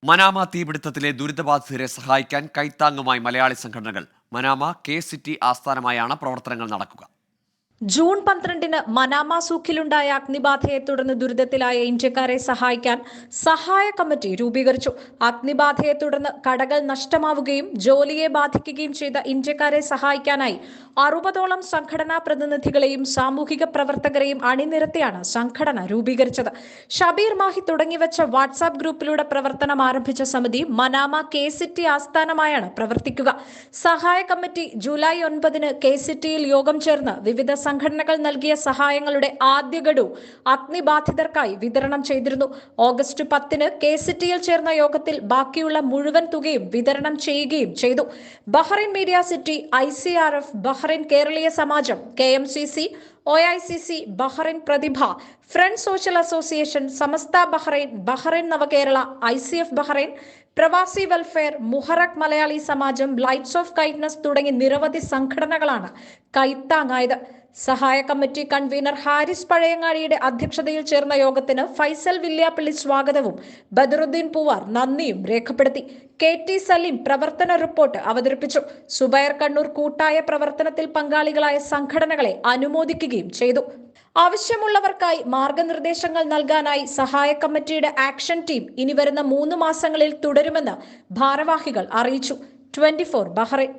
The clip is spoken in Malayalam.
മനാമ തീപിടുത്തത്തിലെ ദുരിതബാധിതരെ സഹായിക്കാൻ കൈത്താങ്ങുമായി മലയാളി സംഘടനകൾ. മനാമ കെ സിറ്റി ആസ്ഥാനമായാണ് പ്രവർത്തനങ്ങൾ നടക്കുക. ജൂൺ 12-ന് മനാമ സൂഖിലുണ്ടായ അഗ്നിബാധയെ തുടർന്ന് ദുരിതത്തിലായ ഇന്ത്യക്കാരെ സഹായിക്കാൻ സഹായ കമ്മിറ്റി രൂപീകരിച്ചു. അഗ്നിബാധയെ തുടർന്ന് കടകൾ നഷ്ടമാവുകയും ജോലിയെ ബാധിക്കുകയും ചെയ്ത ഇന്ത്യക്കാരെ സഹായിക്കാനായി 60ഓളം സംഘടനാ പ്രതിനിധികളെയും സാമൂഹിക പ്രവർത്തകരെയും അണിനിരത്തിയാണ് സംഘടന രൂപീകരിച്ചത്. ഷബീർ മാഹി തുടങ്ങിവെച്ച വാട്സാപ്പ് ഗ്രൂപ്പിലൂടെ പ്രവർത്തനം ആരംഭിച്ച സമിതി മനാമ കെ സിറ്റി ആസ്ഥാനമായാണ് പ്രവർത്തിക്കുക. സഹായ കമ്മിറ്റി ജൂലൈ 9-ന് കെ സിറ്റിയിൽ യോഗം ചേർന്ന് വിവിധ സംഘടനകൾ നൽകിയ സഹായങ്ങളുടെ ആദ്യ ഗഡു അഗ്നിബാധിതർക്കായി വിതരണം ചെയ്തിരുന്നു. ഓഗസ്റ്റ് 10-ന് കെ സിറ്റിയിൽ ചേർന്ന യോഗത്തിൽ ബാക്കിയുള്ള മുഴുവൻ തുകയും വിതരണം ചെയ്യുകയും ചെയ്തു. Bahrain media city, ICRF, Bahrain കേരളീയ സമാജം, KMCC, OICC, ബഹ്റൈൻ പ്രതിഭ, ഫ്രണ്ട്സ് സോഷ്യൽ അസോസിയേഷൻ, സമസ്ത ബഹ്റൈൻ, ബഹ്റൈൻ നവകേരള, ICF ബഹ്റൈൻ, പ്രവാസി welfare, Muharraq Malayali Samajam, lights of kindness തുടങ്ങി നിരവധി സംഘടനകളാണ് കൈത്താങ്ങായത്. സഹായ കമ്മിറ്റി കൺവീനർ ഹാരിസ് പഴയങ്ങാടിയുടെ അധ്യക്ഷതയിൽ ചേർന്ന യോഗത്തിന് ഫൈസൽ വില്യാപ്പള്ളി സ്വാഗതവും ബദറുദ്ദീൻ പൂവാർ നന്ദിയും രേഖപ്പെടുത്തി. KT സലീം പ്രവർത്തന റിപ്പോർട്ട് അവതരിപ്പിച്ചു. സുബൈർ കണ്ണൂർ കൂട്ടായ പ്രവർത്തനത്തിൽ പങ്കാളികളായ സംഘടനകളെ അനുമോദിക്കുകയും ചെയ്തു. ആവശ്യമുള്ളവർക്കായി മാർഗനിർദ്ദേശങ്ങൾ നൽകാനായി സഹായ കമ്മിറ്റിയുടെ ആക്ഷൻ ടീം ഇനി വരുന്ന 3 മാസങ്ങളിൽ തുടരുമെന്ന് ഭാരവാഹികൾ അറിയിച്ചു. 24 ബഹ്റൈൻ.